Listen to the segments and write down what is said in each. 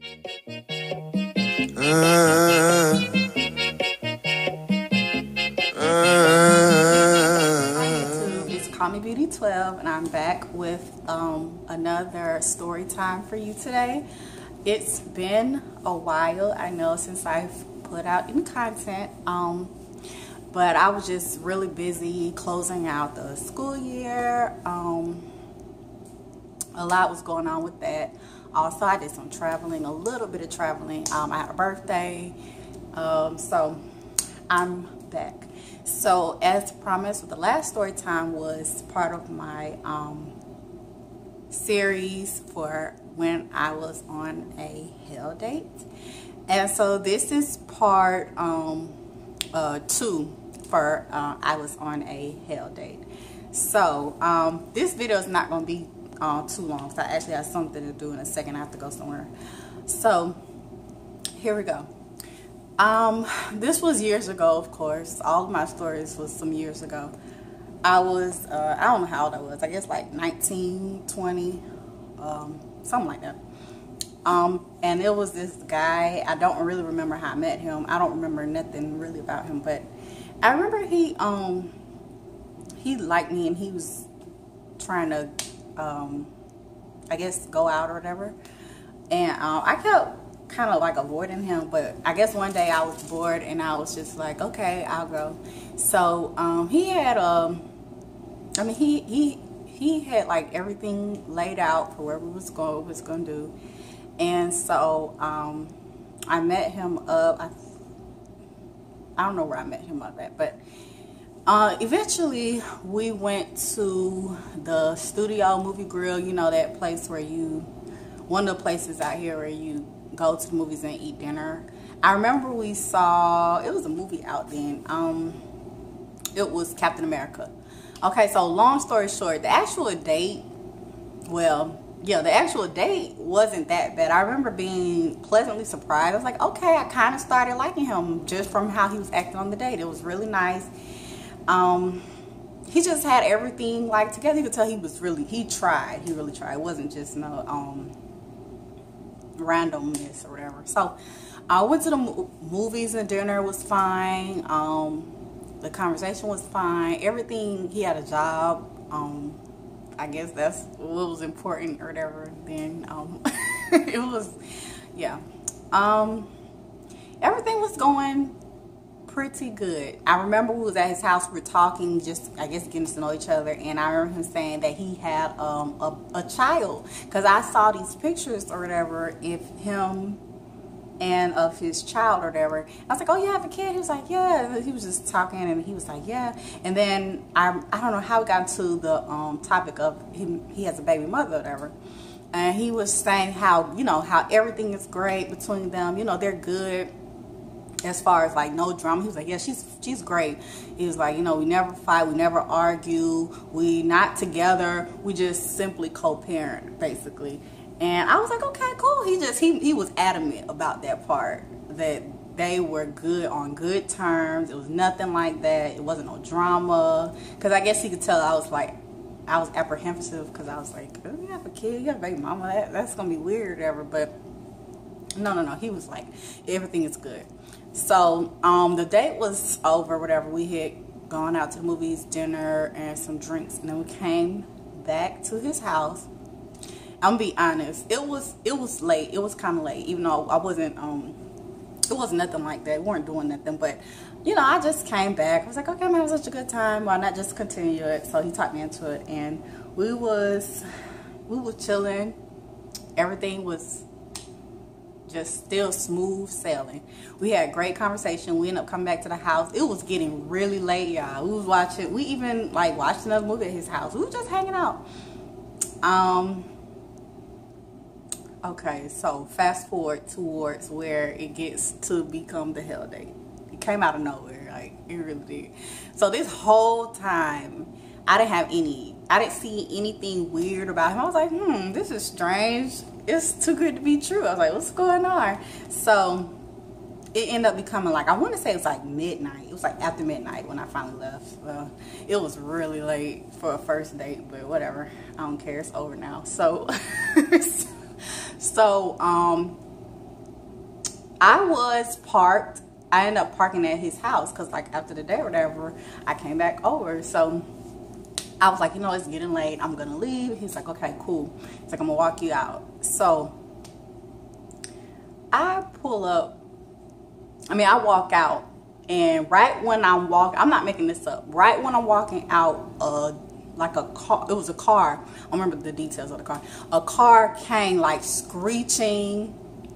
It's Call Me Beauty 12, and I'm back with another story time for you today. It's been a while, I know, since I've put out any content, but I was just really busy closing out the school year. A lot was going on with that. Also, I did some traveling, a little bit of traveling. I had a birthday, so I'm back. So as promised, the last story time was part of my series for when I was on a hell date, and so this is part 2 for I was on a hell date. So this video is not going to be too long, so I actually have something to do in a second. I have to go somewhere. So here we go. This was years ago, of course. All of my stories was some years ago. I was I don't know how old I was. I guess like 19, 20, something like that. And it was this guy. I don't really remember how I met him. I don't remember nothing really about him, but I remember he liked me, and he was trying to I guess go out or whatever, and I kept kind of like avoiding him. But I guess one day I was bored, and I was just like, okay, I'll go. So he had I mean, he had like everything laid out for where we was going to do. And so I met him up, I don't know where I met him up at, but eventually we went to the Studio Movie Grill. You know, that place where one of the places out here where you go to the movies and eat dinner. I remember we saw, it was a movie out then. It was Captain America. Okay, so long story short, the actual date, well, yeah, the actual date wasn't that bad. I remember being pleasantly surprised. I was like, okay, I kind of started liking him just from how he was acting on the date. It was really nice. He just had everything like together. You could tell he really tried. He really tried. It wasn't just no randomness or whatever. So I went to the movies, and dinner was fine. The conversation was fine. Everything, he had a job. I guess that's what was important or whatever. Then it was, yeah. Everything was going pretty good. I remember we was at his house. We were talking, just I guess getting to know each other, and I remember him saying that he had a child, because I saw these pictures or whatever of him and of his child or whatever. I was like, oh, you have a kid? He was like, yeah. He was just talking, and he was like, yeah. And then I don't know how we got into the topic of he has a baby mother or whatever. And he was saying how, you know, how everything is great between them. You know, they're good as far as like no drama. He was like, yeah, she's great. He was like, you know, we never fight, we never argue, we not together, we just simply co-parent basically. And I was like, okay, cool. He was adamant about that part, that they were good, on good terms. It was nothing like that. It wasn't no drama. Because I guess he could tell I was apprehensive, because I was like, oh, you have a kid, you have a baby mama, that's gonna be weird or whatever. But no, he was like, everything is good. So the date was over, whatever. We had gone out to the movies, dinner, and some drinks, and then we came back to his house. I'm gonna be honest, it was late. It was kind of late, even though I wasn't it wasn't nothing like that. We weren't doing nothing, but you know, I just came back. I was like, okay, man, it was such a good time, why not just continue it? So he talked me into it, and we was chilling. Everything was just still smooth sailing. We had great conversation. We ended up coming back to the house. It was getting really late, y'all. We even like watched another movie at his house. We were just hanging out. Okay, so fast forward towards where it gets to become the hell date. It came out of nowhere, like it really did. So this whole time, I didn't see anything weird about him. I was like, this is strange. It's too good to be true. I was like, what's going on? So it ended up becoming like, I want to say it was like midnight. It was like after midnight when I finally left. Well, it was really late for a first date, but whatever. I don't care. It's over now. So I was parked. I ended up parking at his house because, like, after the day or whatever, I came back over. So I was like, you know, it's getting late. I'm going to leave. He's like, okay, cool. He's like, I'm going to walk you out. So I pull up. I walk out. And right when I'm walking, I'm not making this up. Right when I'm walking out, like a car, it was a car. I don't remember the details of the car. A car came like screeching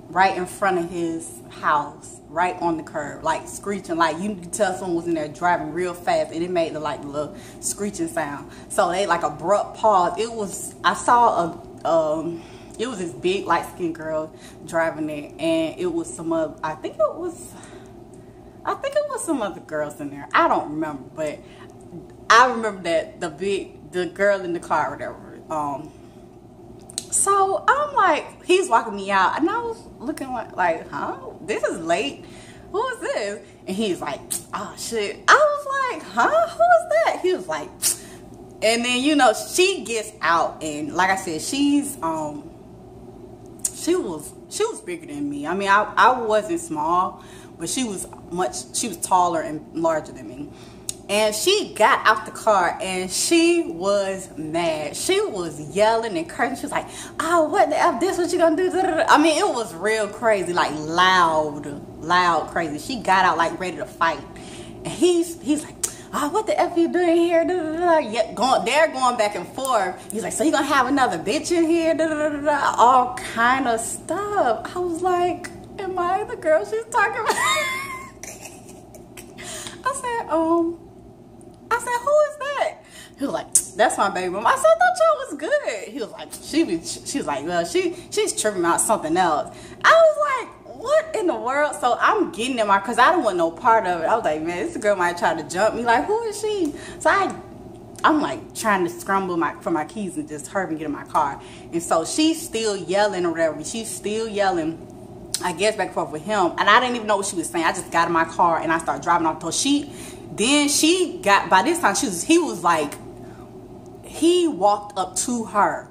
right in front of his house, right on the curb, like screeching, like you could tell someone was in there driving real fast, and it made the like little screeching sound. So they like abrupt pause. It was, I saw it was this big light skinned girl driving it, and it was some other, I think it was some other girls in there. I don't remember, but I remember that the girl in the car or whatever. So I'm like, he's walking me out, and I was looking like, huh? This is late. Who is this? And he's like, oh shit. I was like, huh? Who is that? He was like, and then, you know, she gets out, and like I said, she was bigger than me. I wasn't small, but she was taller and larger than me. And she got out the car, and she was mad. She was yelling and cursing. She was like, oh, what the F, this what you gonna do? It was real crazy, like loud crazy. She got out like ready to fight. And he's like, oh, what the F you doing here? Yeah, they're going back and forth. He's like, so you gonna have another bitch in here? All kind of stuff. I was like, am I the girl she's talking about? I said, who is that? He was like, that's my baby mom. I said, I thought y'all was good. He was like, she was like, well, she's tripping out something else. I was like, what in the world? So I'm getting in my, because I don't want no part of it. I was like, man, this girl might try to jump me. Like, who is she? So I'm like trying to scramble for my keys and just hurry and get in my car. And so she's still yelling or whatever. She's still yelling, I guess, back and forth with him. And I didn't even know what she was saying. I just got in my car and I started driving off. So she got, by this time, he walked up to her.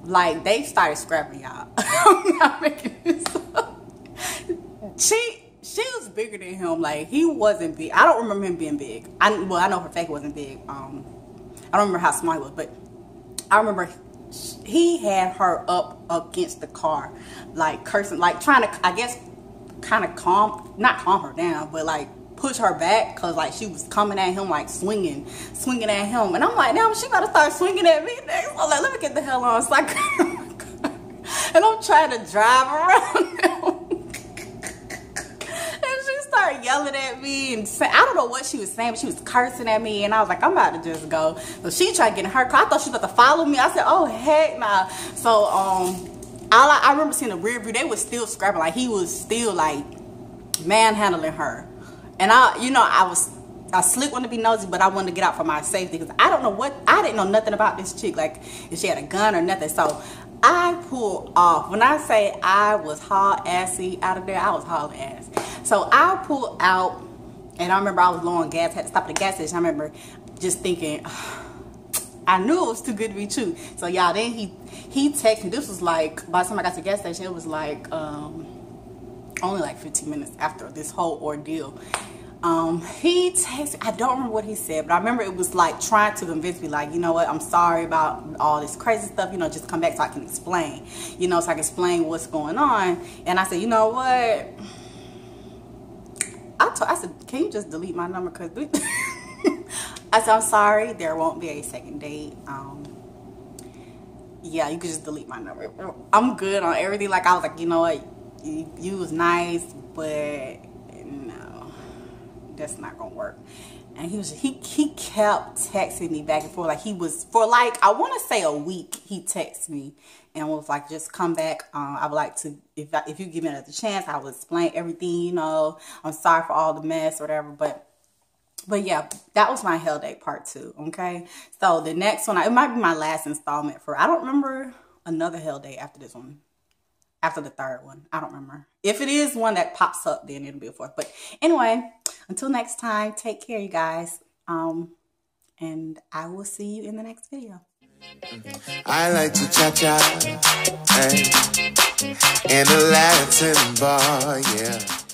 Like, they started scrapping, y'all. I'm not making this up. She was bigger than him. Like, he wasn't big. I don't remember him being big. I know for a fact he wasn't big. I don't remember how small he was, but I remember he had her up against the car, like cursing, like trying to, I guess, kind of not calm her down, but like push her back, because like she was coming at him, like swinging at him. And I'm like, now she about to start swinging at me next. I'm like, let me get the hell on. So I got in my car, and I'm trying to drive around him. Started yelling at me and I don't know what she was saying, but she was cursing at me, and I was like, I'm about to just go. So she tried to get in her car. I thought she was about to follow me. I said, oh heck nah. So I remember seeing the rear view, they was still scrapping, like he was still like manhandling her. And I slick wanted to be nosy, but I wanted to get out for my safety, because I didn't know nothing about this chick, like if she had a gun or nothing. So I pulled off. When I say I was haul assy out of there, I was hauling ass. So I pulled out, and I remember I was low on gas, had to stop at the gas station. I remember just thinking, I knew it was too good to be true. So y'all, then he texted me. This was like, by the time I got to the gas station, it was like only like 15 minutes after this whole ordeal. He texted, I don't remember what he said, but I remember it was like trying to convince me, like, you know what, I'm sorry about all this crazy stuff, you know, just come back so I can explain, you know, so I can explain what's going on. And I said, you know what, I said, can you just delete my number? Because I said, I'm sorry, there won't be a second date. Yeah, you could just delete my number. I'm good on everything. Like, I was like, you know what, you was nice, but no, that's not gonna work. And he kept texting me back and forth, like he was, for like, I want to say a week, he texted me and was like, just come back. I would like to, if you give me another chance, I will explain everything, you know, I'm sorry for all the mess or whatever. But yeah, that was my hell day part 2. Okay, so the next one, it might be my last installment for, I don't remember another hell day after this one. After the third one, I don't remember. If it is one that pops up, then it'll be a 4th. But anyway, until next time, take care, you guys. And I will see you in the next video. I like to cha-cha, hey, in a Latin bar, yeah.